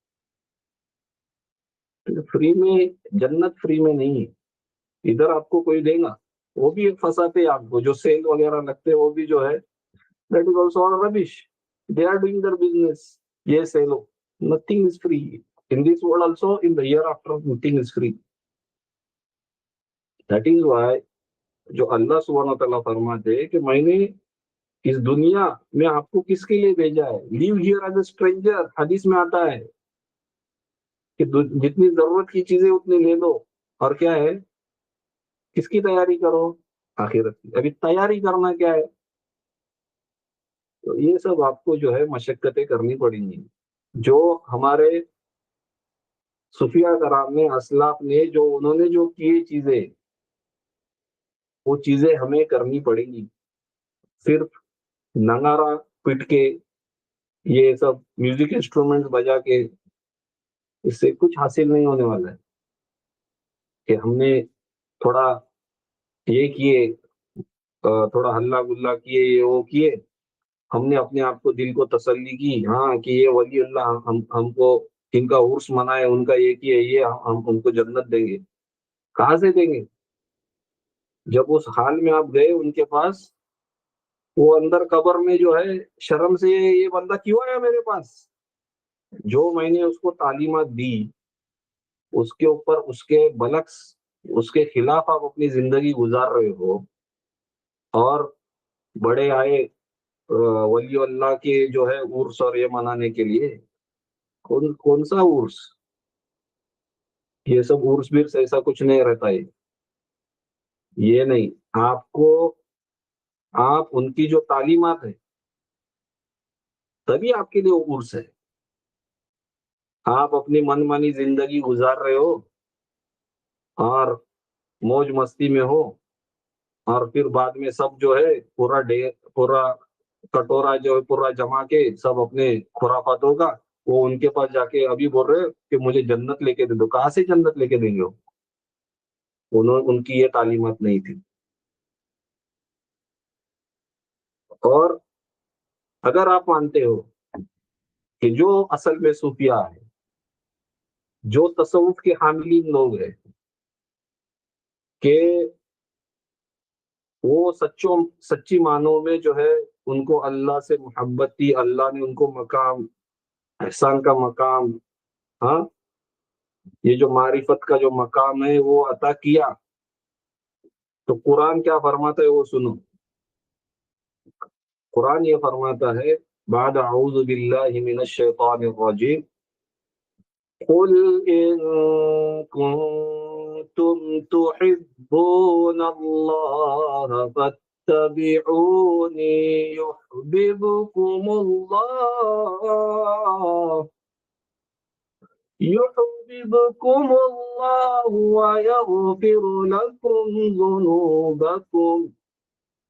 فری میں، جنت فری میں نہیں ہے. ادھر آپ کو کوئی دے گا، وہ بھی ایک فساتے آپ کو، جو سیل وغیرہ لگتے وہ بھی جو ہے that is also all rubbish. They are doing their business. Yes, hello. Nothing is free. In this world also, in the year after, nothing is free. That is why جو اللہ سبحانہ وتعالیٰ فرماتے ہیں کہ میں نے اس دنیا میں آپ کو کس کے لیے بھیجا ہے، لیو ہیئر ایز اے اسٹرینجر. حدیث میں آتا ہے کہ جتنی ضرورت کی چیزیں اتنی لے لو، اور کیا ہے، کس کی تیاری کرو، آخرت کی. ابھی تیاری کرنا کیا ہے؟ تو یہ سب آپ کو جو ہے مشقتیں کرنی پڑیں گی. جو ہمارے صوفیہ کرام نے، اسلاف نے، جو انہوں نے جو کیے چیزیں، وہ چیزیں ہمیں کرنی پڑیں گی. صرف ننگارا پٹ کے، یہ سب میوزک انسٹرومنٹ بجا کے، اس سے کچھ حاصل نہیں ہونے والا ہے. کہ ہم نے تھوڑا یہ کیے، تھوڑا ہلا گلا کیے، یہ وہ کیے، ہم نے اپنے آپ کو دل کو تسلی کی ہاں کہ یہ ولی اللہ ہم کو ان کا عرس منائے، ان کا یہ کیے، یہ ہم ان کو جنت دیں گے. کہاں سے دیں گے؟ جب اس حال میں آپ گئے ان کے پاس، وہ اندر قبر میں جو ہے شرم سے یہ بندہ کیوں آیا میرے پاس؟ جو میں نے اس کو تعلیمات دی اس کے اوپر، اس کے برعکس، اس کے خلاف آپ اپنی زندگی گزار رہے ہو. اور بڑے آئے ولی اللہ کے جو ہے عرس اور یہ منانے کے لیے. کون سا عرس؟ یہ سب عرس برس ایسا کچھ نہیں رہتا ہے. یہ نہیں، آپ کو، آپ ان کی جو تعلیمات ہے تبھی آپ کے لیے وہ عرس ہے. آپ اپنی من مانی زندگی گزار رہے ہو اور موج مستی میں ہو، اور پھر بعد میں سب جو ہے پورا کٹورا جو ہے پورا جما کے سب اپنے خرافاتوں کا وہ ان کے پاس جا کے ابھی بول رہے کہ مجھے جنت لے کے دے دو. کہاں سے جنت لے کے دیں گے؟ ان کی یہ تعلیمات نہیں تھی. اور اگر آپ مانتے ہو کہ جو اصل میں صوفیاء ہے، جو تصوف کے حاملین لوگ ہیں، کہ وہ سچی معنوں میں جو ہے ان کو اللہ سے محبت تھی، اللہ نے ان کو مقام، احسان کا مقام، ہاں، یہ جو معرفت کا جو مقام ہے وہ عطا کیا. تو قرآن کیا فرماتا ہے وہ سنو. قرآن یہ فرماتا ہے بعد اعوذ باللہ من الشیطان الرجیم قل ان کنتم تحبون اللہ فاتبعونی يحببكم الله ويغفر لكم ذنوبكم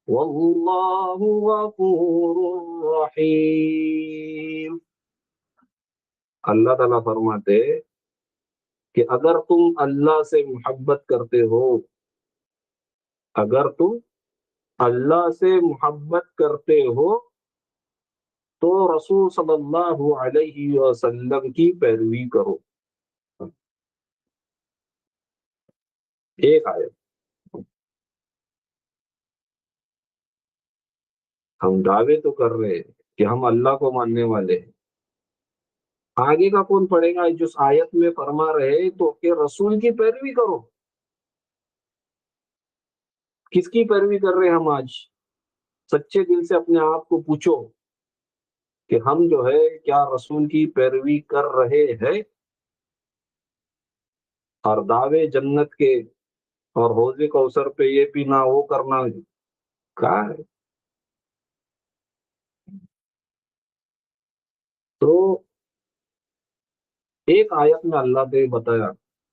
والله غفور رحیم. اللہ تعالیٰ فرماتے کہ اگر تم اللہ سے محبت کرتے ہو، اگر تم اللہ سے محبت کرتے ہو تو رسول صلی اللہ علیہ وسلم کی پیروی کرو. ایک آیت. ہم دعوے تو کر رہے ہیں کہ ہم اللہ کو ماننے والے ہیں. آگے کا کون پڑھے گا جو آیت میں فرما رہے تو کہ رسول کی پیروی کرو. کس کی پیروی کر رہے ہیں ہم آج؟ سچے دل سے اپنے آپ کو پوچھو کہ ہم جو ہے کیا رسول کی پیروی کر رہے ہیں؟ اور دعوے جنت کے اور حوض کوثر پہ یہ پینا وہ کرنا کہاں ہے؟ تو ایک آیت میں اللہ نے بتایا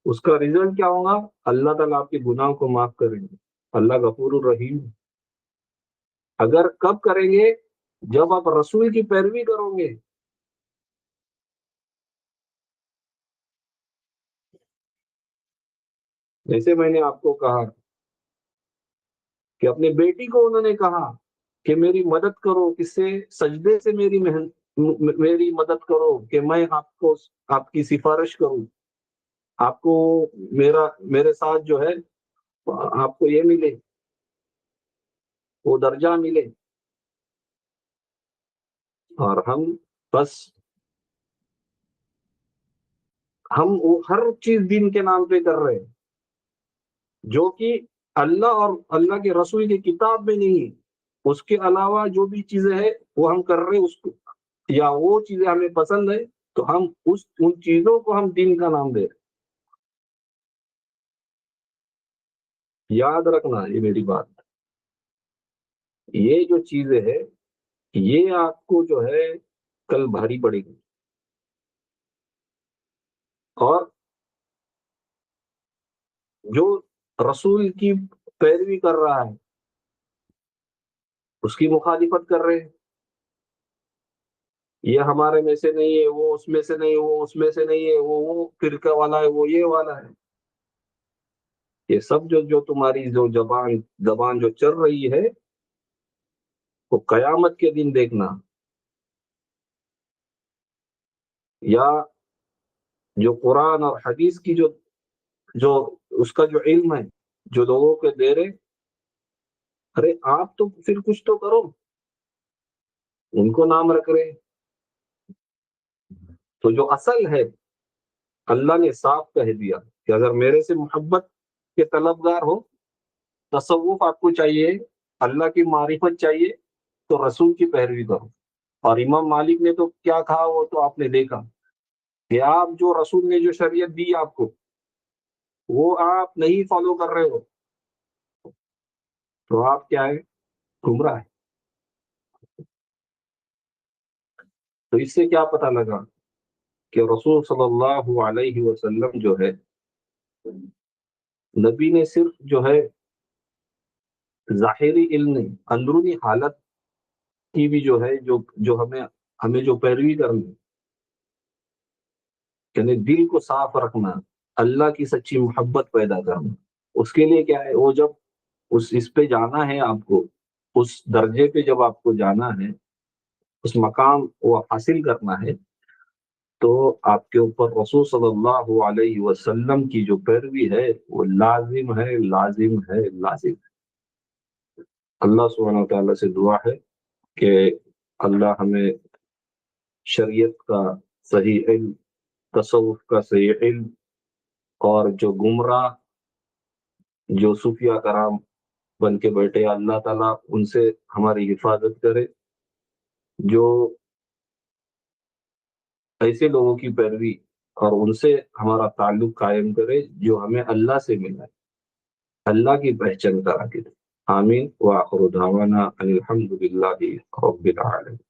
اس کا رزلٹ کیا ہوگا. اللہ تعالیٰ آپ کے گناہوں کو معاف کریں گے. اللہ غفور الرحیم. اگر کب کریں گے؟ جب آپ رسول کی پیروی کرو گے. جیسے میں نے آپ کو کہا کہ اپنے بیٹی کو انہوں نے کہا کہ میری مدد کرو، کس سے؟ سجدے سے میری مدد کرو کہ میں آپ کی سفارش کروں، آپ کو میرے ساتھ جو ہے آپ کو یہ ملے، وہ درجہ ملے. اور ہم بس ہم وہ ہر چیز دین کے نام پہ کر رہے ہیں جو کہ اللہ اور اللہ کے رسول کی کتاب میں نہیں. اس کے علاوہ جو بھی چیزیں ہیں وہ ہم کر رہے ہیں اس کو، یا وہ چیزیں ہمیں پسند ہے تو ہم ان چیزوں کو ہم دین کا نام دے رہے. یاد رکھنا یہ میری بات. یہ جو چیزیں ہے یہ آپ کو جو ہے کل بھاری پڑے گی. اور جو رسول کی پیروی کر رہا ہے اس کی مخالفت کر رہے ہیں. یہ ہمارے میں سے نہیں ہے، وہ اس میں سے نہیں، وہ اس میں سے نہیں ہے، وہ فرقہ والا ہے، وہ یہ والا ہے. یہ سب جو تمہاری جو زبان جو چل رہی ہے تو قیامت کے دن دیکھنا، یا جو قرآن اور حدیث کی جو اس کا جو علم ہے جو لوگوں کو دے رہے، ارے آپ تو پھر کچھ تو کرو، ان کو نام رکھ رہے۔ تو جو اصل ہے اللہ نے صاف کہہ دیا کہ اگر میرے سے محبت کے طلبگار ہو، تصوف آپ کو چاہیے، اللہ کی معرفت چاہیے، تو رسول کی پیروی کرو۔ اور امام مالک نے تو کیا کہا وہ تو آپ نے دیکھا کہ آپ جو رسول نے جو شریعت دی آپ کو وہ آپ نہیں فالو کر رہے ہو تو آپ کیا ہے؟ گمراہ ہے۔ تو اس سے کیا پتہ لگا کہ رسول صلی اللہ علیہ وسلم جو ہے، نبی نے صرف جو ہے ظاہری علم نہیں، اندرونی حالت کی بھی جو ہے جو ہمیں جو پیروی کرنی، یعنی دل کو صاف رکھنا، اللہ کی سچی محبت پیدا کرنا، اس کے لیے کیا ہے، وہ جب اس پہ جانا ہے آپ کو، اس درجے پہ جب آپ کو جانا ہے، اس مقام وہ حاصل کرنا ہے، تو آپ کے اوپر رسول صلی اللہ علیہ وسلم کی جو پیروی ہے وہ لازم ہے، لازم ہے، لازم ہے۔ اللہ سبحانہ و تعالیٰ سے دعا ہے کہ اللہ ہمیں شریعت کا صحیح علم، تصوف کا صحیح علم، اور جو گمراہ جو صوفیہ کرام بن کے بیٹھے، اللہ تعالیٰ ان سے ہماری حفاظت کرے، جو ایسے لوگوں کی پیروی اور ان سے ہمارا تعلق قائم کرے جو ہمیں اللہ سے ملا ہے، اللہ کی پہچان کرا کے دے۔ آمین وآخر دعوانا ان الحمد للہ رب العالمین۔